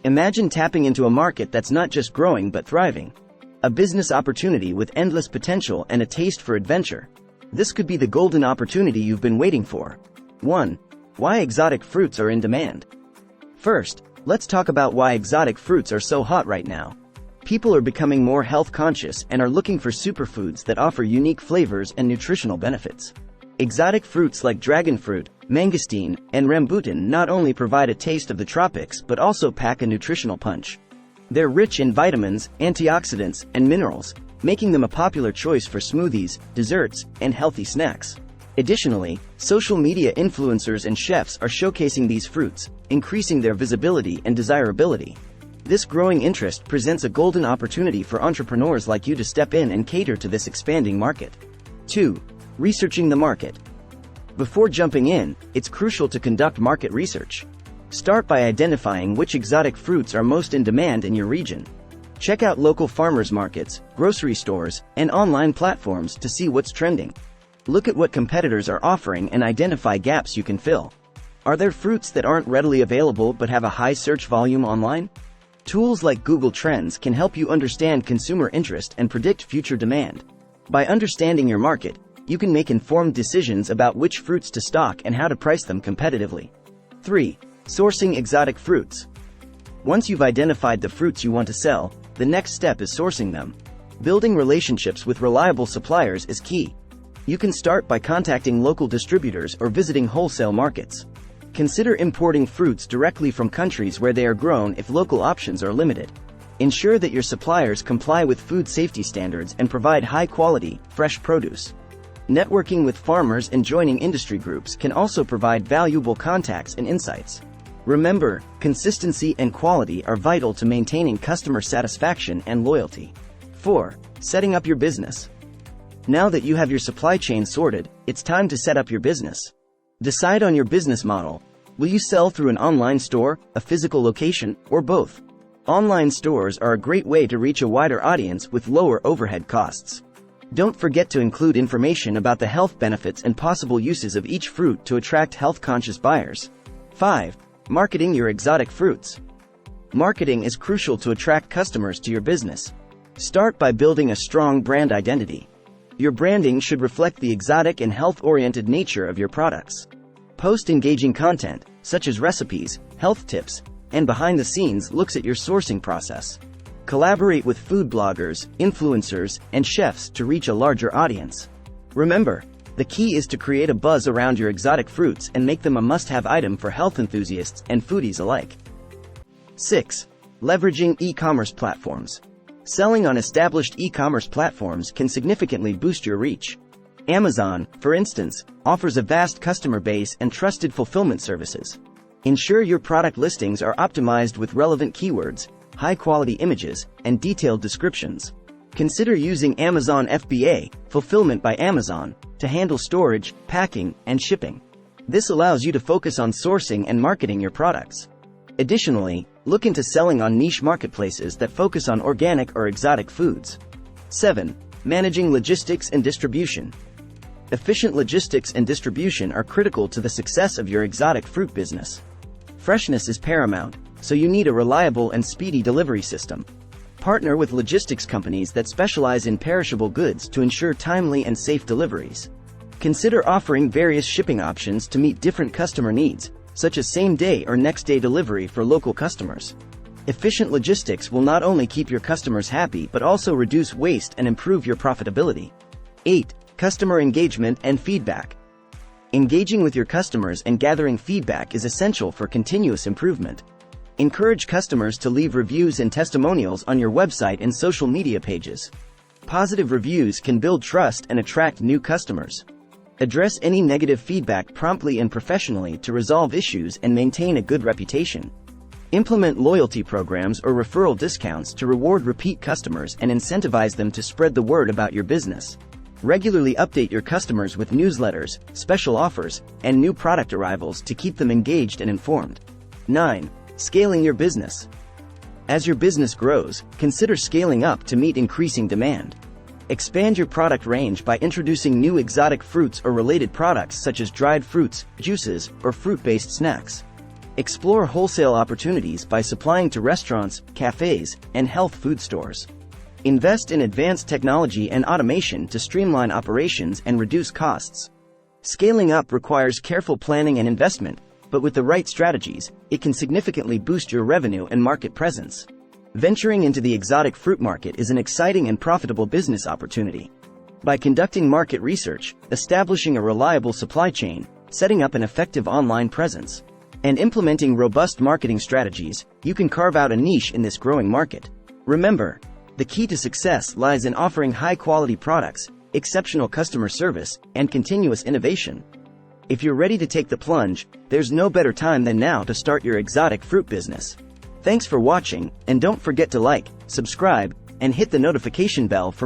Imagine tapping into a market that's not just growing but thriving. A business opportunity with endless potential and a taste for adventure. This could be the golden opportunity you've been waiting for. 1. Why exotic fruits are in demand. First, let's talk about why exotic fruits are so hot right now. People are becoming more health conscious and are looking for superfoods that offer unique flavors and nutritional benefits. Exotic fruits like dragon fruit, mangosteen, and rambutan not only provide a taste of the tropics but also pack a nutritional punch. They're rich in vitamins, antioxidants, and minerals, making them a popular choice for smoothies, desserts, and healthy snacks. Additionally, social media influencers and chefs are showcasing these fruits, increasing their visibility and desirability. This growing interest presents a golden opportunity for entrepreneurs like you to step in and cater to this expanding market. 2. Researching the market. Before jumping in, it's crucial to conduct market research. Start by identifying which exotic fruits are most in demand in your region. Check out local farmers markets, grocery stores, and online platforms to see what's trending. Look at what competitors are offering and identify gaps you can fill. Are there fruits that aren't readily available but have a high search volume online? Tools like Google Trends can help you understand consumer interest and predict future demand. By understanding your market, you can make informed decisions about which fruits to stock and how to price them competitively. 3. Sourcing exotic fruits. Once you've identified the fruits you want to sell, the next step is sourcing them. Building relationships with reliable suppliers is key. You can start by contacting local distributors or visiting wholesale markets. Consider importing fruits directly from countries where they are grown if local options are limited. Ensure that your suppliers comply with food safety standards and provide high-quality, fresh produce. Networking with farmers and joining industry groups can also provide valuable contacts and insights. Remember, consistency and quality are vital to maintaining customer satisfaction and loyalty. 4. Setting up your business. Now that you have your supply chain sorted, it's time to set up your business. Decide on your business model. Will you sell through an online store, a physical location, or both? Online stores are a great way to reach a wider audience with lower overhead costs. Don't forget to include information about the health benefits and possible uses of each fruit to attract health-conscious buyers. 5. Marketing your exotic fruits. Marketing is crucial to attract customers to your business. Start by building a strong brand identity. Your branding should reflect the exotic and health-oriented nature of your products. Post engaging content, such as recipes, health tips, and behind-the-scenes looks at your sourcing process. Collaborate with food bloggers, influencers, and chefs to reach a larger audience. Remember, the key is to create a buzz around your exotic fruits and make them a must-have item for health enthusiasts and foodies alike. 6. Leveraging e-commerce platforms. Selling on established e-commerce platforms can significantly boost your reach. Amazon, for instance, offers a vast customer base and trusted fulfillment services. Ensure your product listings are optimized with relevant keywords, high-quality images, and detailed descriptions. Consider using Amazon FBA, Fulfillment by Amazon, to handle storage, packing, and shipping. This allows you to focus on sourcing and marketing your products. Additionally, look into selling on niche marketplaces that focus on organic or exotic foods. 7. Managing logistics and distribution. Efficient logistics and distribution are critical to the success of your exotic fruit business. Freshness is paramount, so you need a reliable and speedy delivery system. Partner with logistics companies that specialize in perishable goods to ensure timely and safe deliveries. Consider offering various shipping options to meet different customer needs, such as same-day or next-day delivery for local customers. Efficient logistics will not only keep your customers happy but also reduce waste and improve your profitability. 8. Customer engagement and feedback. Engaging with your customers and gathering feedback is essential for continuous improvement. Encourage customers to leave reviews and testimonials on your website and social media pages. Positive reviews can build trust and attract new customers. Address any negative feedback promptly and professionally to resolve issues and maintain a good reputation. Implement loyalty programs or referral discounts to reward repeat customers and incentivize them to spread the word about your business. Regularly update your customers with newsletters, special offers, and new product arrivals to keep them engaged and informed. 9. Scaling your business. As your business grows, consider scaling up to meet increasing demand. Expand your product range by introducing new exotic fruits or related products such as dried fruits, juices, or fruit-based snacks. Explore wholesale opportunities by supplying to restaurants, cafes, and health food stores. Invest in advanced technology and automation to streamline operations and reduce costs. Scaling up requires careful planning and investment, but with the right strategies, it can significantly boost your revenue and market presence. Venturing into the exotic fruit market is an exciting and profitable business opportunity. By conducting market research, establishing a reliable supply chain, setting up an effective online presence, and implementing robust marketing strategies, you can carve out a niche in this growing market. Remember, the key to success lies in offering high-quality products, exceptional customer service, and continuous innovation. If you're ready to take the plunge, there's no better time than now to start your exotic fruit business. Thanks for watching, and don't forget to like, subscribe, and hit the notification bell for more.